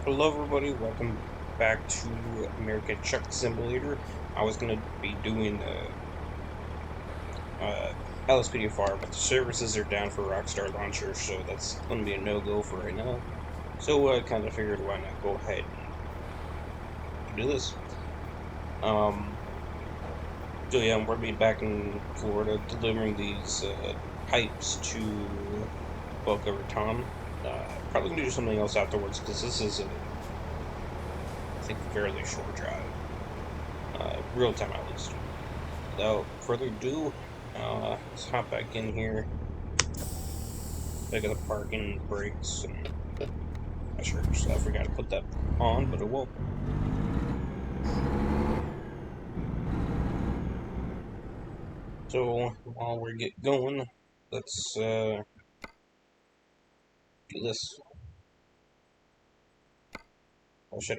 Hello, everybody. Welcome back to American Truck Simulator. I was going to be doing LSPDFR, but the services are down for Rockstar Launcher, so that's going to be a no-go for right now. So I kind of figured why not go ahead and do this. Um, so yeah, we're going to be back in Florida delivering these pipes to Boca Raton. Probably going to do something else afterwards because this is I think, fairly short drive. Real time at least. Without further ado, let's hop back in here. Look at the parking brakes and I sure I forgot to put that on, but it will. So while we get going, let's do this. Oh shit!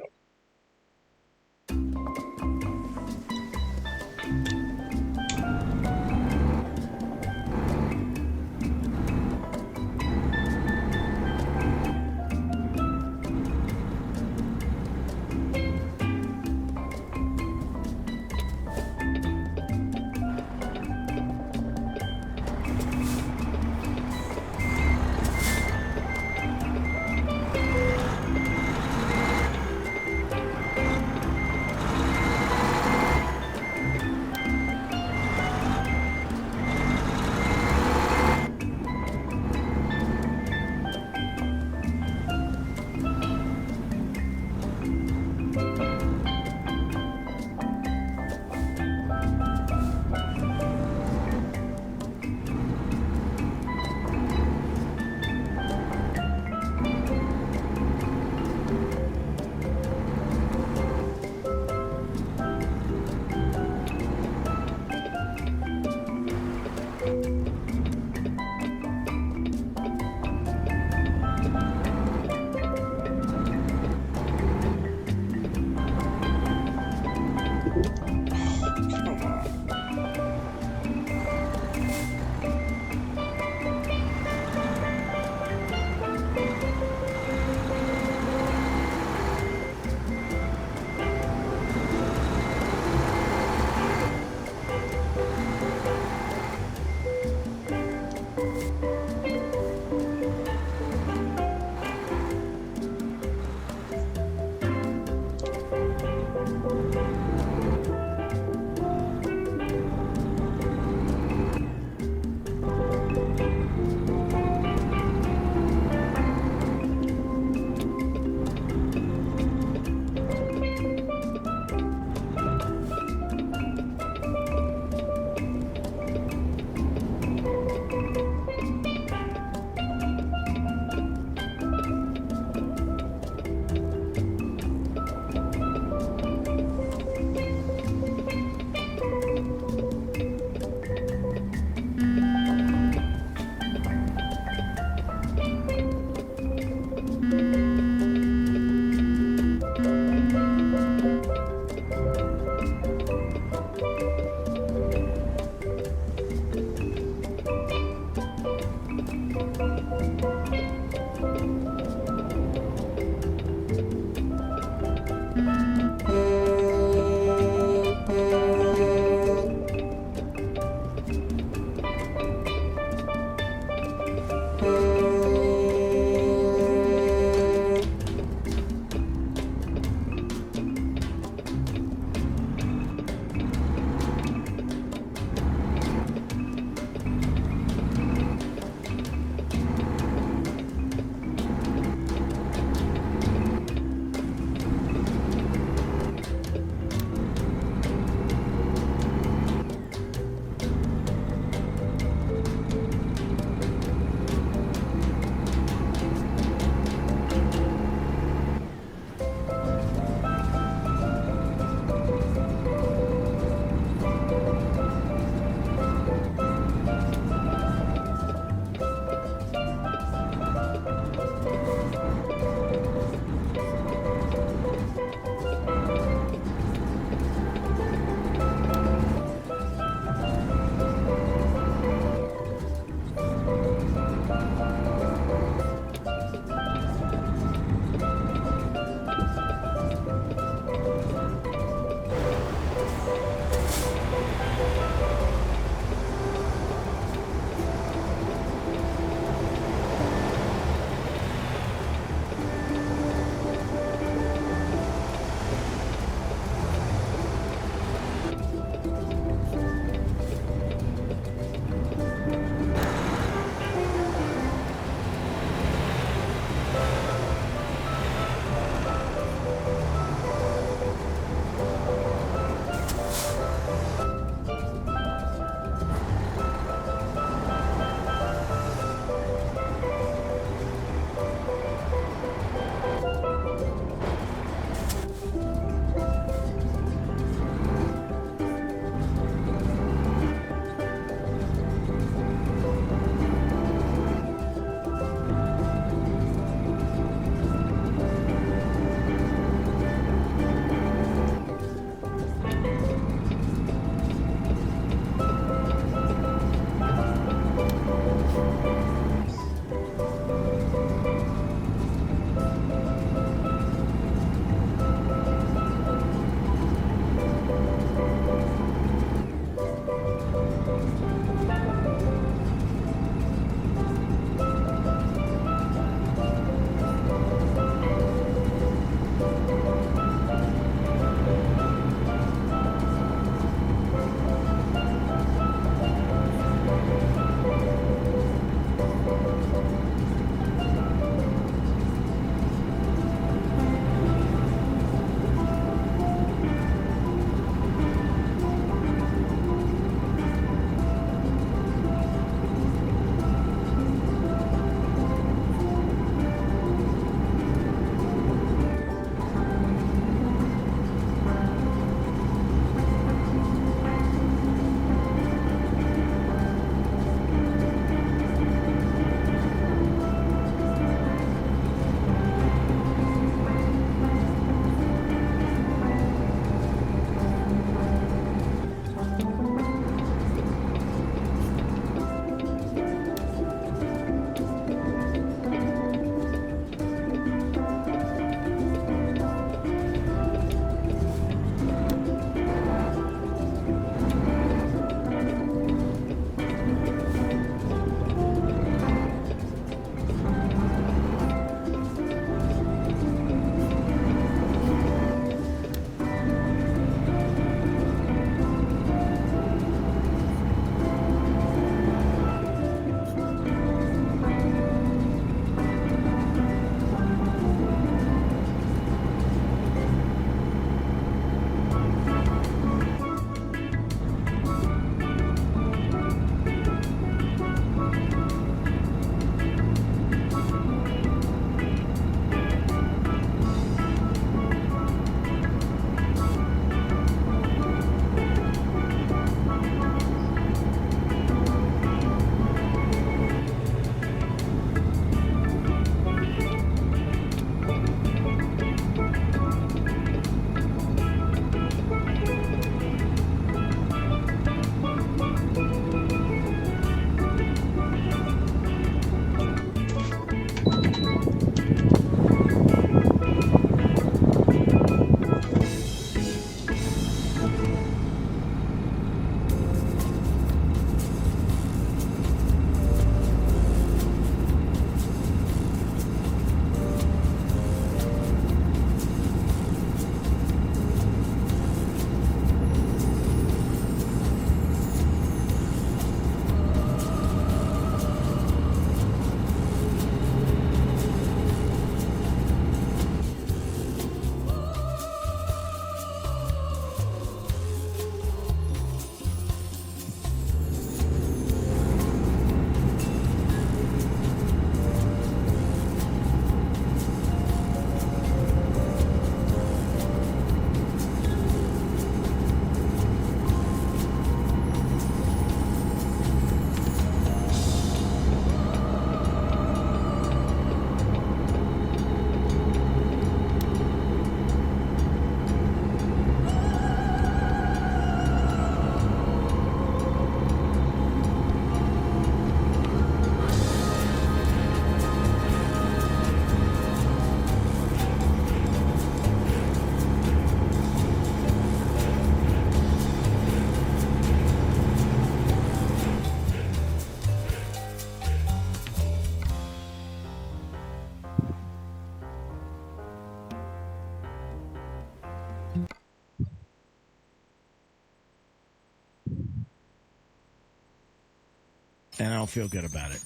and I don't feel good about it.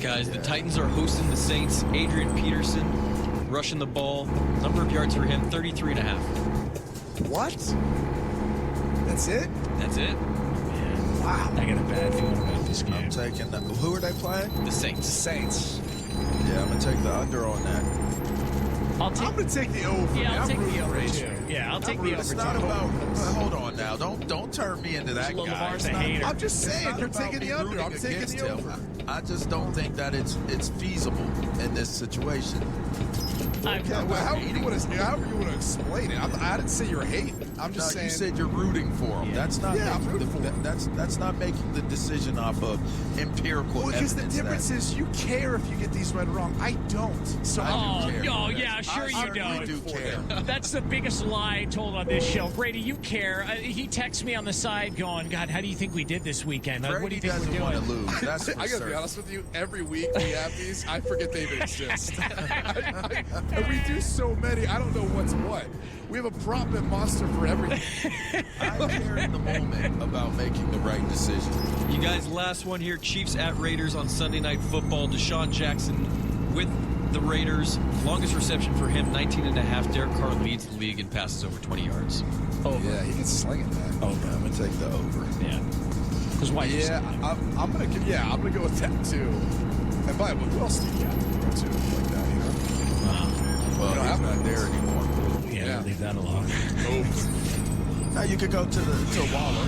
Guys, the Titans are hosting the Saints. Adrian Peterson rushing the ball. Number of yards for him, 33.5. What? That's it? That's it. Man, wow. I got a bad feeling about this game. I'm taking the... Who are they playing? The Saints. Saints. Yeah, I'm going to take the under on that. I'm going to take the over. Yeah, I'll take the over, too. too. Yeah, I'll take the over. It's not about... Hold on now. Don't turn me into that guy. Lamar's a hater. I'm just saying, you're taking the under. I'm taking the over. I just don't think that it's feasible in this situation. Okay, well, however you want to explain it. I didn't say you're hating. I'm just saying. You said you're rooting for him. Yeah. That's not. Yeah, I'm rooting for him. That's not making the decision off of empirical evidence. Because the difference is you care if you get these right or wrong. I don't. So I do care. no, yeah, sure you don't. do care. That's the biggest lie told on this show. Brady, you care. He texts me on the side going, God, how do you think we did this weekend? What do you think we're doing? Want to lose. That's for I gotta be honest with you. Every week we have these, I forget they even exist. And we do so many. I don't know what's what. We have a prop bet monster for everything. I care in the moment about making the right decision. You guys, last one here. Chiefs at Raiders on Sunday Night Football. Deshaun Jackson with the Raiders. Longest reception for him, 19.5. Derek Carr leads the league in passes over 20 yards. Over. Yeah, he can sling it, man. Over. I'm gonna take the over. Yeah. Because why? Yeah, I'm gonna go with that too. And by the way, who else do you got to like that? You know? Well, he's not there anymore. Yeah, leave that alone. Now you could go to Waller.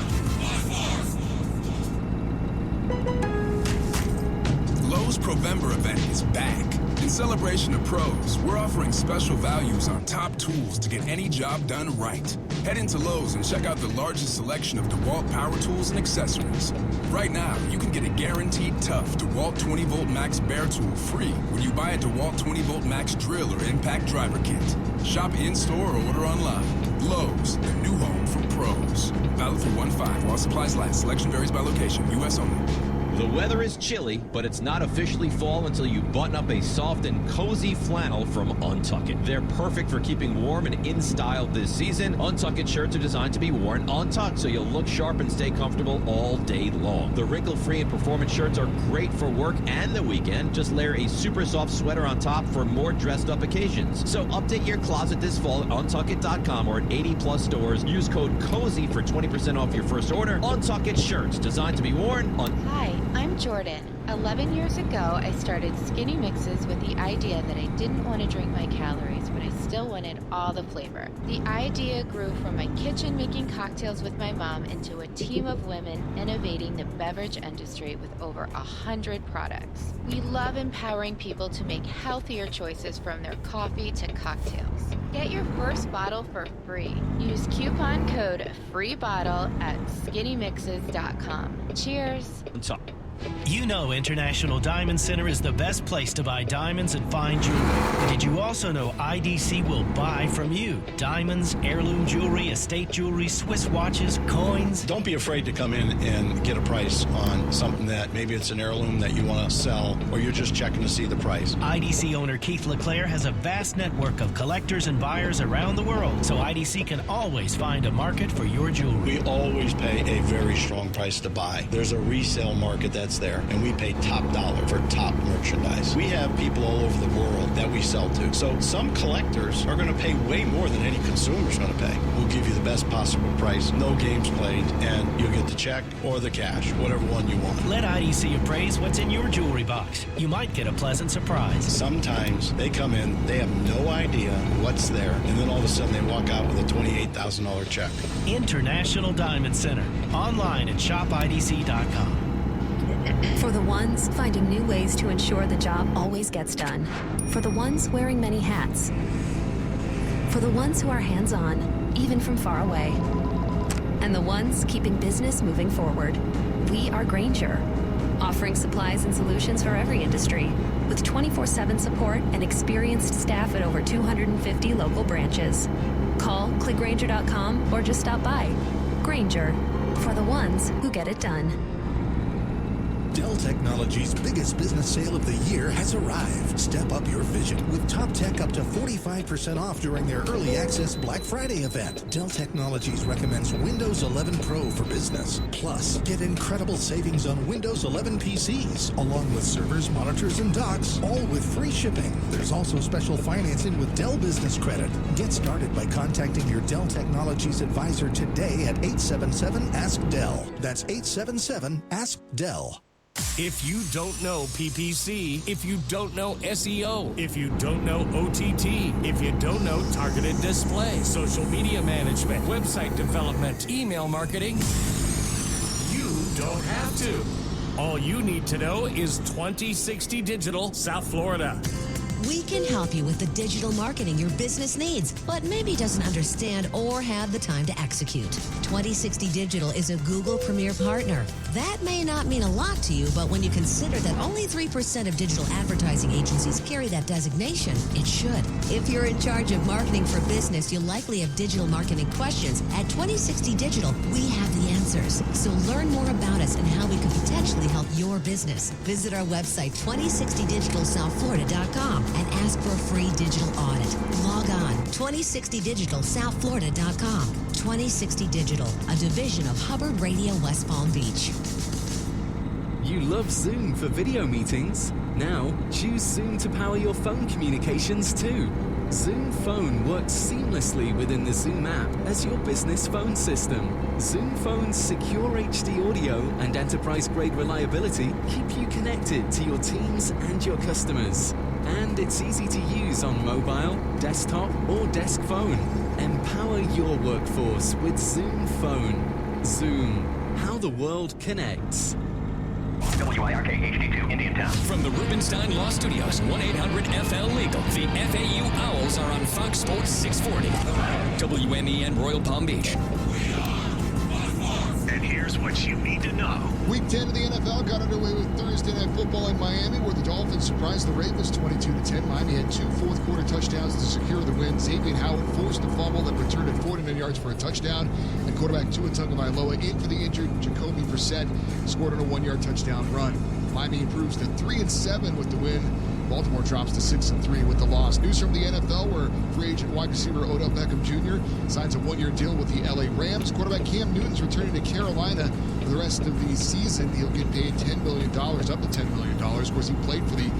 Lowe's Provember event is back. In celebration of pros, we're offering special values on top tools to get any job done right. Head into Lowe's and check out the largest selection of DeWalt power tools and accessories. Right now, you can get a guaranteed tough DeWalt 20-volt max bare tool free when you buy a DeWalt 20-volt max drill or impact driver kit. Shop in-store or order online. Lowe's, the new home for pros. Valid through 1/5 while supplies last. Selection varies by location. U.S. only. The weather is chilly, but it's not officially fall until you button up a soft and cozy flannel from Untuckit. They're perfect for keeping warm and in style this season. Untuckit shirts are designed to be worn untucked, so you'll look sharp and stay comfortable all day long. The wrinkle-free and performance shirts are great for work and the weekend. Just layer a super soft sweater on top for more dressed-up occasions. So update your closet this fall at untuckit.com or at 80-plus stores. Use code COZY for 20% off your first order. Untuckit shirts, designed to be worn on... Hi, I'm Jordan. 11 years ago, I started Skinny Mixes with the idea that I didn't want to drink my calories, but I still wanted all the flavor. The idea grew from my kitchen making cocktails with my mom into a team of women innovating the beverage industry with over 100 products. We love empowering people to make healthier choices from their coffee to cocktails. Get your first bottle for free. Use coupon code FREEBOTTLE at skinnymixes.com. Cheers. You know International Diamond Center is the best place to buy diamonds and fine jewelry. But did you also know IDC will buy from you? Diamonds, heirloom jewelry, estate jewelry, Swiss watches, coins. Don't be afraid to come in and get a price on something that maybe it's an heirloom that you want to sell, or you're just checking to see the price. IDC owner Keith LeClaire has a vast network of collectors and buyers around the world, so IDC can always find a market for your jewelry. We always pay a very strong price to buy. There's a resale market that's there, and we pay top dollar for top merchandise. We have people all over the world that we sell to. So some collectors are going to pay way more than any consumer's going to pay. We'll give you the best possible price, no games played, and you'll get the check or the cash, whatever one you want. Let IDC appraise what's in your jewelry box. You might get a pleasant surprise. Sometimes they come in, they have no idea what's there, and then all of a sudden they walk out with a $28,000 check. International Diamond Center. Online at shopidc.com. For the ones finding new ways to ensure the job always gets done. For the ones wearing many hats. For the ones who are hands-on, even from far away. And the ones keeping business moving forward. We are Grainger, offering supplies and solutions for every industry, with 24/7 support and experienced staff at over 250 local branches. Call, click Grainger.com, or just stop by. Grainger, for the ones who get it done. Dell Technologies' biggest business sale of the year has arrived. Step up your vision with top tech up to 45% off during their early access Black Friday event. Dell Technologies recommends Windows 11 Pro for business. Plus, get incredible savings on Windows 11 PCs, along with servers, monitors, and docks, all with free shipping. There's also special financing with Dell Business Credit. Get started by contacting your Dell Technologies advisor today at 877-ASK-DELL. That's 877-ASK-DELL. If you don't know PPC, if you don't know SEO, if you don't know OTT, if you don't know targeted display, social media management, website development, email marketing, you don't have to. All you need to know is 2060 Digital, South Florida. We can help you with the digital marketing your business needs, but maybe doesn't understand or have the time to execute. 2060 Digital is a Google Premier Partner. That may not mean a lot to you, but when you consider that only 3% of digital advertising agencies carry that designation, it should. If you're in charge of marketing for business, you'll likely have digital marketing questions. At 2060 Digital, we have the answers. So learn more about us and how we could potentially help your business. Visit our website, 2060digitalsouthflorida.com. and ask for a free digital audit. Log on, 2060digitalsouthflorida.com. 2060 Digital, a division of Hubbard Radio West Palm Beach. You love Zoom for video meetings? Now, choose Zoom to power your phone communications too. Zoom Phone works seamlessly within the Zoom app as your business phone system. Zoom Phone's secure HD audio and enterprise-grade reliability keep you connected to your teams and your customers. And it's easy to use on mobile, desktop, or desk phone. Empower your workforce with Zoom Phone. Zoom, how the world connects. WIRK HD2, Indiantown. From the Rubenstein Law Studios, 1-800-FL-LEGAL. The FAU Owls are on Fox Sports 640. WMEN Royal Palm Beach. And here's what you need to know. Week 10 of the NFL got underway with Thursday Night Football in Miami, where the Dolphins surprised the Ravens 22-10. Miami had 2 fourth-quarter touchdowns to secure the win. Xavier Howard forced a fumble that returned it 49 yards for a touchdown. And quarterback Tua Tagovailoa in for the injured Jacoby Brissett scored on a 1-yard touchdown run. Miami improves to 3-7 with the win. Baltimore drops to 6-3 with the loss. News from the NFL, where free agent wide receiver Odell Beckham Jr. signs a 1-year deal with the LA Rams. Quarterback Cam Newton's returning to Carolina for the rest of the season. He'll get paid $10 million, up to $10 million. Of course, he played for the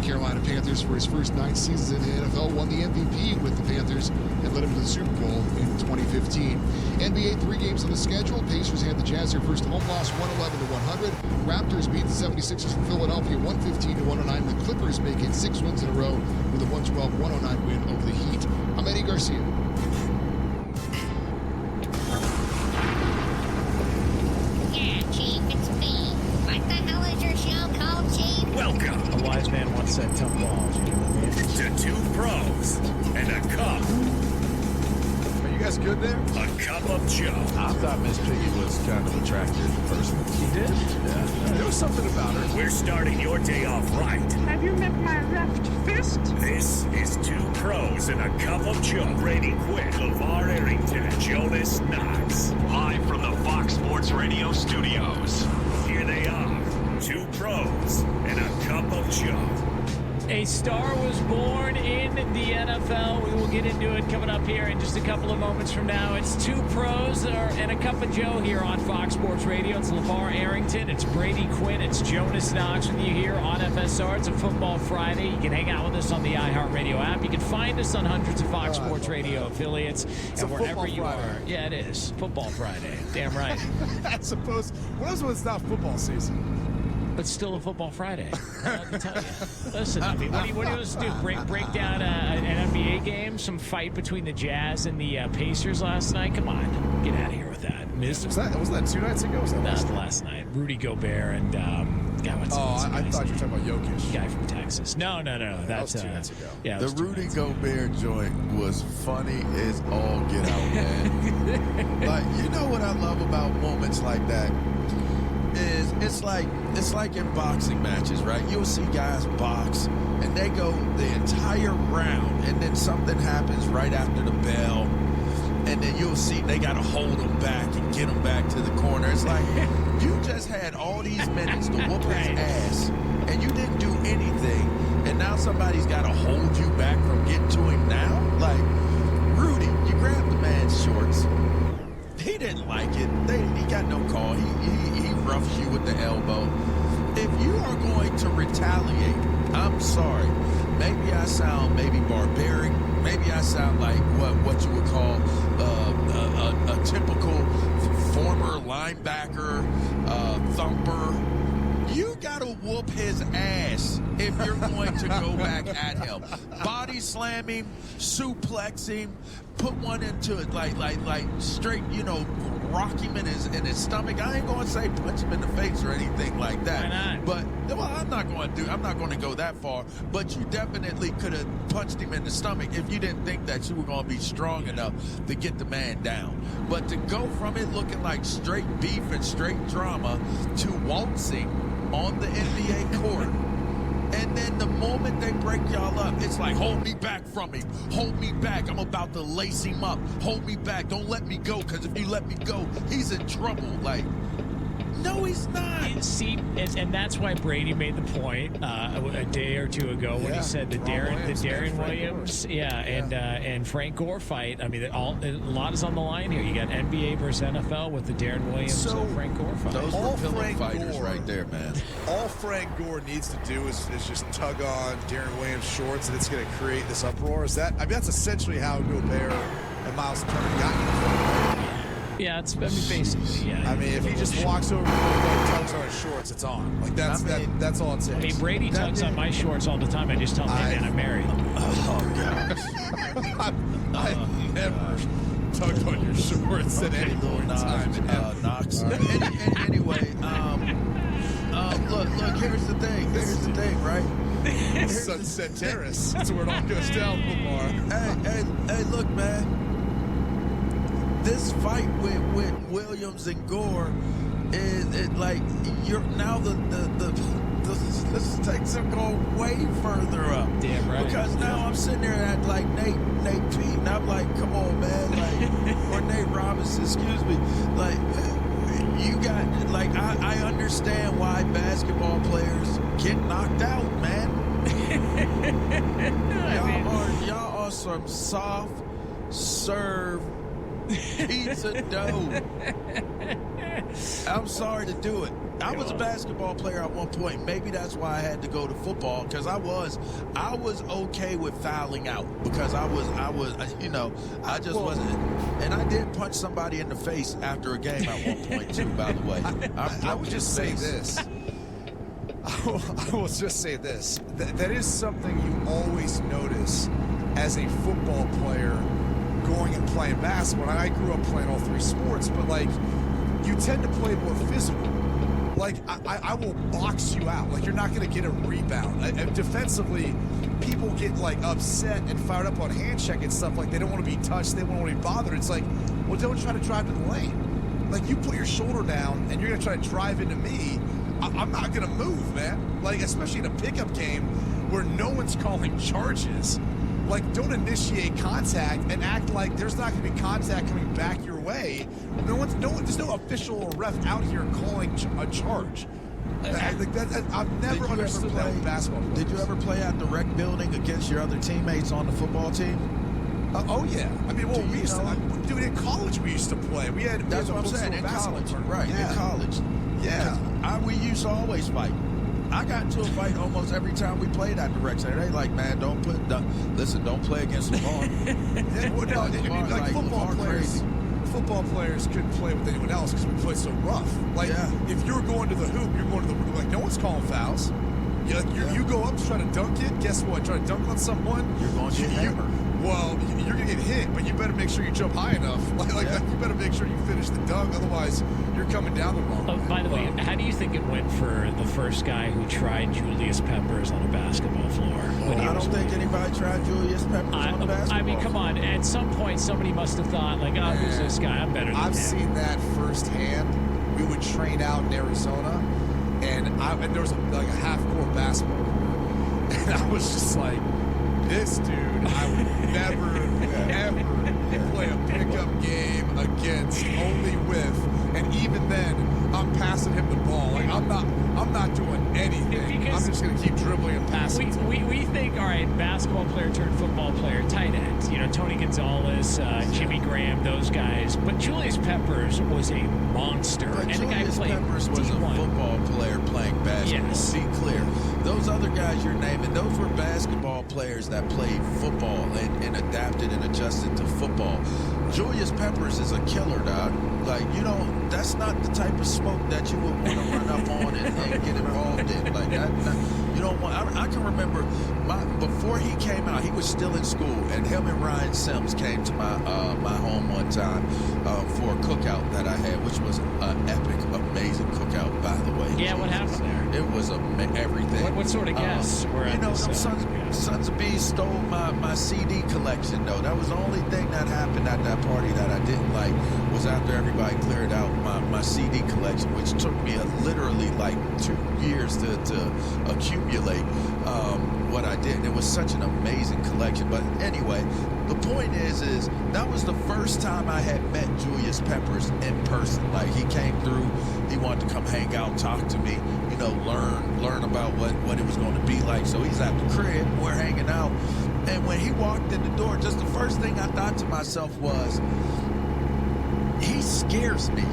Carolina Panthers for his first 9 seasons in the NFL, won the MVP with the Panthers, and led him to the Super Bowl in 2015. NBA 3 games on the schedule. Pacers had the Jazz their first home loss, 111-100. Raptors beat the 76ers from Philadelphia, 115-109. The Clippers make it 6 wins in a row with a 112-109 win over the Heat. I'm Eddie Garcia. Yeah, Chief, it's me. What the hell is your show called, Chief? Welcome. A wise man once said tough balls, you know what I mean? To 2 pros and a cup. Are you guys good there? A cup of Joe. I thought Miss Piggy was kind of attractive personally. You did? Yeah. There was something about her. We're starting your day off right. Have you met my left fist? This is 2 pros and a cup of Joe. Brady Quinn, LeVar Arrington, and Jonas Knox. Live from the Fox Sports Radio studios. Here they are, 2 pros and a cup of Joe. A star was born in the NFL. We will get into it coming up here in just a couple of moments from now. It's 2 pros and a cup of Joe here on Fox Sports Radio. It's LeVar Arrington. It's Brady Quinn. It's Jonas Knox with you here on FSR. It's a Football Friday. You can hang out with us on the iHeartRadio app. You can find us on hundreds of Fox Sports Radio affiliates. It's and wherever you Friday. are. Yeah, it is. Football Friday. Damn right. I suppose. When was not football season? It's still a Football Friday. I have to tell you. Listen, I mean, what do you want us to do? Break down an NBA game? Some fight between the Jazz and the Pacers last night? Come on. Get out of here with that. Wasn't that 2 nights ago? Was that last night? Rudy Gobert and I thought you were talking about Jokic. Guy from Texas. No. That's 2 nights ago. Yeah, the Rudy Gobert joint was funny as all get out, man. Like, you know what I love about moments like that? Is it's like in boxing matches, right? You'll see guys box and they go the entire round and then something happens right after the bell and then you'll see they got to hold him back and get him back to the corner. It's like, you just had all these minutes to whoop his ass, and you didn't do anything, and now somebody's got to hold you back from getting to him now? Like, Rudy, you grabbed the man's shorts. He didn't like it. He got no call. He roughs you with the elbow. If you are going to retaliate, I'm sorry. Maybe I sound barbaric. Maybe I sound like what you would call a typical former linebacker, thumper. You gotta whoop his ass if you're going to go back at him. Body slam him, suplex him, put one into it like straight, rock him in his stomach. I ain't gonna say punch him in the face or anything like that. Why not? But I'm not going to go that far. But you definitely could have punched him in the stomach if you didn't think that you were going to be strong enough to get the man down. But to go from it looking like straight beef and straight drama to waltzing on the NBA court, and then the moment they break y'all up, it's like, hold me back from him. Hold me back. I'm about to lace him up. Hold me back. Don't let me go, because if you let me go, he's in trouble. Like, no, he's not. See, and that's why Brady made the point a day or two ago when he said the Darren Williams, and Frank Gore fight. I mean, a lot is on the line here. You got NBA versus NFL with the Darren Williams and Frank Gore fight. Those were pillow Frank fighters Gore, right there, man. All Frank Gore needs to do is just tug on Darren Williams' shorts, and it's going to create this uproar. That's essentially how Gobert and Miles Turner got in. Yeah, basically, yeah. I mean, if he just walks over and tugs on his shorts, it's on. Like, that's all it takes. I mean, Brady tugs on my shorts all the time. I just tell him, hey, man, I'm married. Oh, gosh. I've never tugged on your shorts at any point in time. Knox. Anyway, look, here's the thing, right? Sunset Terrace. That's where it all goes down, Lamar. Hey, look, man. This fight with Williams and Gore is like, you're now this takes them going way further up. Damn right. Because now I'm sitting there at like Nate Pete, and I'm like, come on, man, like, or Nate Robinson, excuse me, like, you got, like, I understand why basketball players get knocked out, man. y'all are some soft serve pizza dough. I'm sorry to do it. I was a basketball player at one point. Maybe that's why I had to go to football, because I was okay with fouling out, because I just wasn't. And I did punch somebody in the face after a game at one point too, by the way. I would just say this. I will just say this. That is something you always notice as a football player going and playing basketball. And I grew up playing all three sports, but like, you tend to play more physical. Like, I will box you out. Like, you're not going to get a rebound. Defensively, people get like upset and fired up on hand check and stuff. Like, they don't want to be touched. They don't want to be bothered. It's like, well, don't try to drive to the lane. Like, you put your shoulder down and you're going to try to drive into me. I'm not going to move, man. Like, especially in a pickup game where no one's calling charges. Like, don't initiate contact and act like there's not going to be contact coming back your way. There's no official or ref out here calling a charge. I've never understood that with basketball players. Did you ever play at the rec building against your other teammates on the football team? Oh yeah. I mean, well, we used to. Dude, in college we used to play. That's what I'm saying. In college, right? Yeah. In college. Yeah. We used to always fight. I got into a fight almost every time we played at the rec center. They like, man, don't play against LeVar. Football players couldn't play with anyone else because we play so rough. Like, if you're going to the hoop, you're going to the hoop. Like, no one's calling fouls. You go up to try to dunk it. Guess what? Try to dunk on someone. You're going to get hammered. Well, you're going to get hit, but you better make sure you jump high enough. You better make sure you finish the dunk. Otherwise, you're coming down the wrong way. By the way, how do you think it went for the first guy who tried Julius Peppers on a basketball floor? I don't think anybody tried Julius Peppers on a basketball floor. I mean, come on. At some point, somebody must have thought, like, oh, who's this guy? I'm better than him. I've seen that firsthand. We would train out in Arizona, and there was a half-court basketball court. And I was just like, this dude, I would never, ever play a pickup just going to keep dribbling and passing. We think, all right, basketball player turned football player, tight end. You know, Tony Gonzalez, Jimmy Graham, those guys. But Julius Peppers was a monster. But and Julius the guy played Peppers was D1. a football player playing basketball. Yes. Be clear. Those other guys you're naming, those were basketball players that played football and adapted and adjusted to football. Julius Peppers is a killer, dog. Like, you know, that's not the type of smoke that you would want to run up on and get involved in. Like, that you don't want. I can remember before he came out, he was still in school, and him and Ryan Sims came to my home one time for a cookout that I had, which was an epic, amazing cookout, by the way. Yeah, what happened there? It was everything. What sort of guests were at this? Sons of Bees stole my CD collection, though. That was the only thing that happened at that party that I didn't like, was after everybody cleared out my CD collection, which took me literally like 2 years to accumulate what I did. And it was such an amazing collection. But anyway, the point is that was the first time I had met Julius Peppers in person. Like, he came through, he wanted to come hang out, talk to me, you know, learn about what it was going to be like. So he's at the crib, we're hanging out, and when he walked in the door, just the first thing I thought to myself was, he scares me.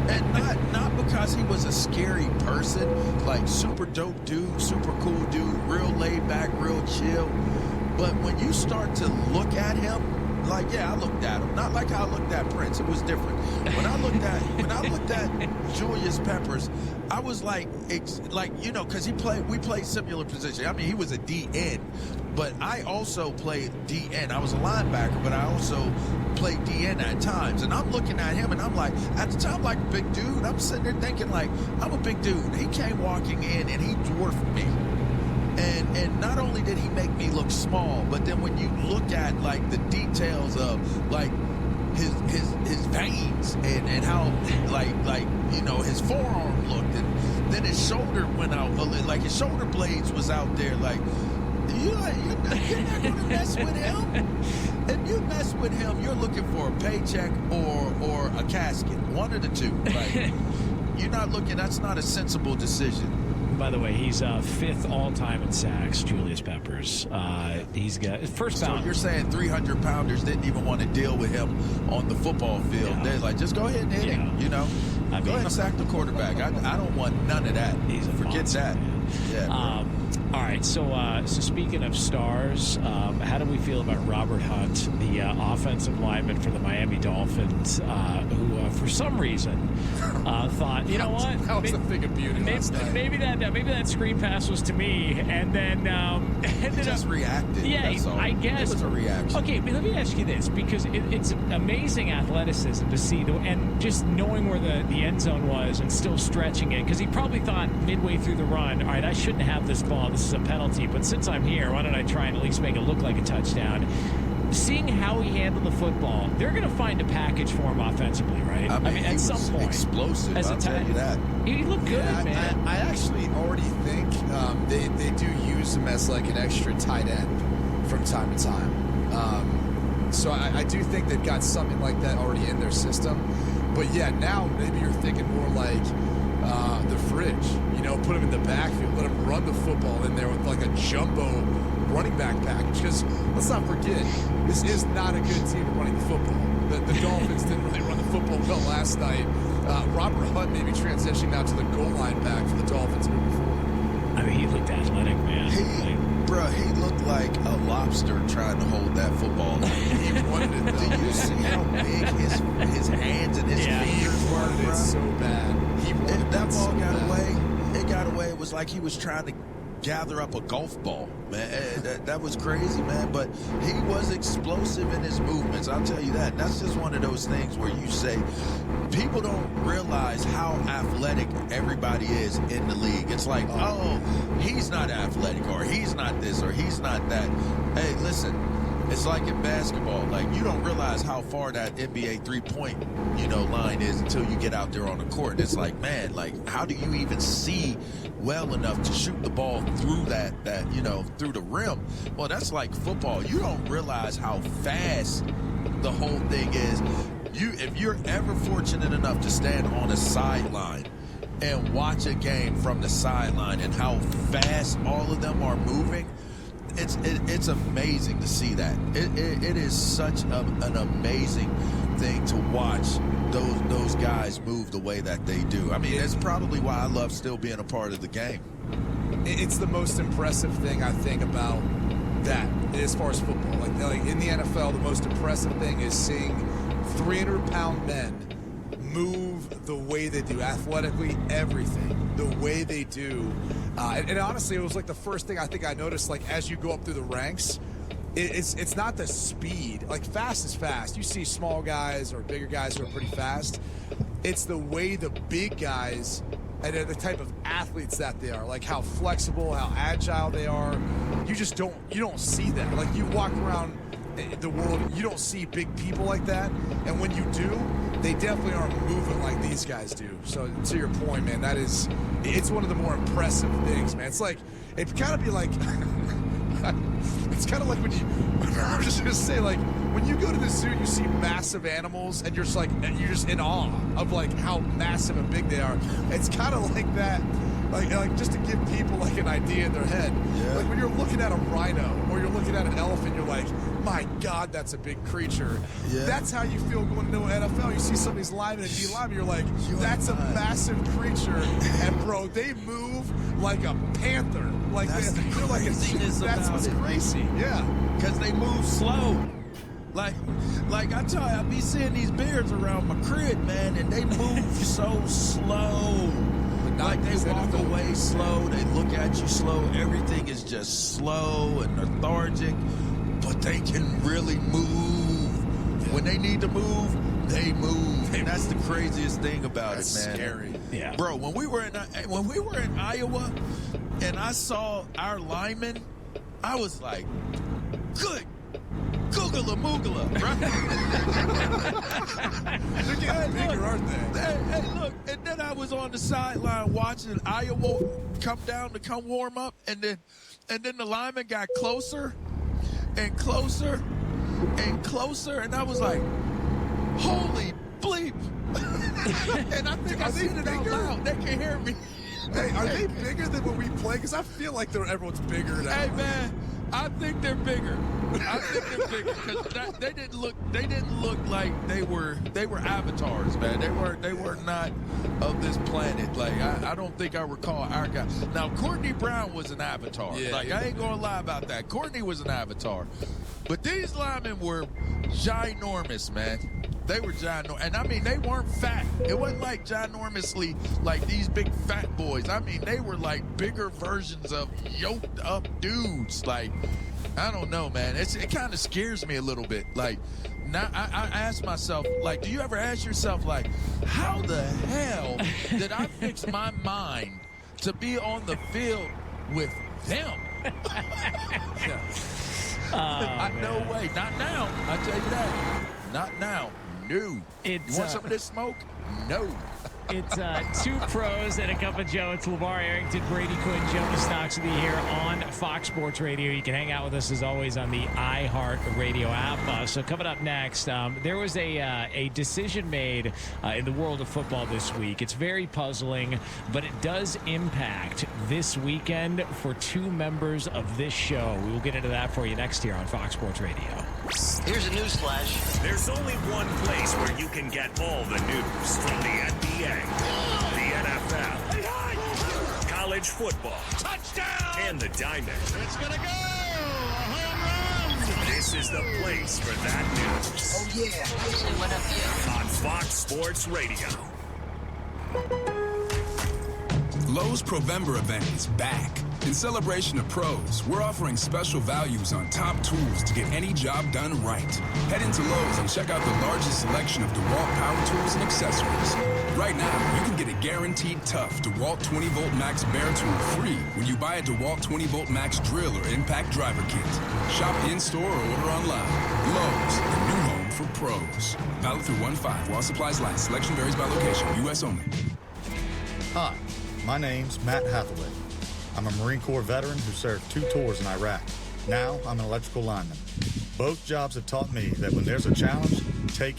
And not because he was a scary person, like super dope dude, super cool dude, real laid back, real chill. But when you start to look at him, like, yeah, I looked at him, not like how I looked at Prince. It was different. When I looked at Julius Peppers, I was like, you know, because we played similar positions. I mean, he was a DN, but I also played DN. I was a linebacker, but I also played DN at times. And I'm looking at him, and I'm like, at the time, like a big dude. I'm sitting there thinking, like, I'm a big dude. He came walking in, and he dwarfed me. And not only did he make me look small, but then when you look at, like, the details of, like, his veins and how, like you know, his forearm looked, and then his shoulder went out, like his shoulder blades was out there, like, you're not going to mess with him. If you mess with him, you're looking for a paycheck or a casket, one of the two. Like, you're not looking, that's not a sensible decision. By the way, he's fifth all-time in sacks, Julius Peppers. He's got first bound. So you're saying 300-pounders didn't even want to deal with him on the football field. Yeah. They're like, just go ahead and hit him, you know? Go ahead and sack the quarterback. I don't want none of that. Forget that. Yeah. All right, so speaking of stars, how do we feel about Robert Hunt, the offensive lineman for the Miami Dolphins, who for some reason thought, you know what? That was a thing of beauty last night. Maybe that screen pass was to me, and then he just reacted. Yeah, I guess it was a reaction. Okay, but let me ask you this, because it's amazing athleticism to see, and just knowing where the end zone was and still stretching it, because he probably thought midway through the run, all right, I shouldn't have this ball. This is a penalty, but since I'm here, why don't I try and at least make it look like a touchdown? Seeing how he handled the football, they're going to find a package for him offensively, right? I mean at some point, explosive. I'll tell you that. He looked good, man. I actually already think they do use him as like an extra tight end from time to time. So I do think they've got something like that already in their system. But yeah, now maybe you're thinking more like the fridge. You know, put him in the backfield, let him run the football in there with like a jumbo running back package. Because let's not forget, this is not a good team at running the football. The Dolphins didn't really run the football well last night. Robert Hunt may be transitioning now to the goal line back for the Dolphins moving forward. I mean, he looked athletic, man. He looked like a lobster trying to hold that football. He wanted it, though. Do you see how big his hands and his fingers were? He wanted it so bad. He wanted that ball so got bad. away. It got away. It was like he was trying to gather up a golf ball, man. That was crazy, man. But he was explosive in his movements. I'll tell you that. That's just one of those things where you say people don't realize how athletic everybody is in the league. It's like, oh, he's not athletic, or he's not this, or he's not that. Hey, listen, it's like in basketball. Like, you don't realize how far that NBA three-point, line is until you get out there on the court. It's like, man, like, how do you even see well enough to shoot the ball through that through the rim? Well, that's like football. You don't realize how fast the whole thing is. If you're ever fortunate enough to stand on a sideline and watch a game from the sideline and how fast all of them are moving. It's amazing to see that. It is such an amazing thing to watch those guys move the way that they do. I mean, it's probably why I love still being a part of the game. It's the most impressive thing, I think, about that as far as football. Like in the NFL, the most impressive thing is seeing 300-pound men move the way they do, athletically, everything, the way they do. And honestly, it was like the first thing I think I noticed, like as you go up through the ranks, it's not the speed. Like fast is fast. You see small guys or bigger guys who are pretty fast. It's the way the big guys and the type of athletes that they are, like how flexible, how agile they are. You don't see that. Like you walk around the world, you don't see big people like that. And when you do, they definitely aren't moving like these guys do. So to your point, man, it's one of the more impressive things, man. It's like, it kind of be like, it's kind of like when I'm just going to say, like, when you go to the zoo, you see massive animals, and you're just in awe of, like, how massive and big they are. It's kind of like that, like just to give people, like, an idea in their head. Yeah. Like, when you're looking at a rhino, or you're looking at an elephant, you're like, my God, that's a big creature. Yeah. That's how you feel going into an NFL. You see some of these linemen and D-linemen, you're like, that's a massive creature. And, bro, they move like a panther. Like, they're like that's what's crazy. Yeah. Because they move slow. Like I tell you, I be seeing these bears around my crib, man, and they move so slow. Like they walk away slow, they look at you slow. Everything is just slow and lethargic, but they can really move. Yeah. When they need to move, they move. And that's the craziest thing about it, man. Scary. Yeah. Bro, when we were in Iowa and I saw our linemen, I was like, good Googala Moogala, right? They're getting bigger, aren't they? Hey, look, and then I was on the sideline watching Iowa come down to come warm up, and then the lineman got closer and closer and closer, and I was like, holy bleep. And I think I said it out loud. They can hear me. Hey, are they bigger than when we play? Because I feel like everyone's bigger now. Hey, man, I think they're bigger. I think they're bigger because they didn't look like they were avatars, man. They were not of this planet. Like I don't think I recall our guy. Now Courtney Brown was an avatar. Yeah, I ain't gonna lie about that. Courtney was an avatar, but these linemen were ginormous, man. They were ginormous, and I mean they weren't fat. It wasn't like ginormously like these big fat boys. I mean they were like bigger versions of yoked up dudes. Like I don't know, man. It kind of scares me a little bit. Like now I ask myself, like, do you ever ask yourself, like, how the hell did I fix my mind to be on the field with them? No way. Not now. I tell you that. Not now. No. You want some of this smoke? No. It's two pros and a cup of Joe. It's LeVar Arrington, Brady Quinn, Jonas Knox with you here on Fox Sports Radio. You can hang out with us as always on the iHeart Radio app. So coming up next, there was a decision made in the world of football this week. It's very puzzling, but it does impact this weekend for two members of this show. We will get into that for you next here on Fox Sports Radio. Here's a news flash. There's only one place where you can get all the news from the NBA, the NFL, college football, touchdown, and the Diamond. It's gonna go! A home run! This is the place for that news. Oh, yeah. What up, you? On Fox Sports Radio. Lowe's Provember event is back. In celebration of pros, we're offering special values on top tools to get any job done right. Head into Lowe's and check out the largest selection of DeWalt power tools and accessories. Right now, you can get a guaranteed tough DeWalt 20-volt max bare tool free when you buy a DeWalt 20-volt max drill or impact driver kit. Shop in-store or order online. Lowe's, the new home for pros. Valid through 1/5 while supplies last. Selection varies by location. U.S. only. Hi, my name's Matt Hathaway. I'm a Marine Corps veteran who served 2 tours in Iraq. Now I'm an electrical lineman. Both jobs have taught me that when there's a challenge, take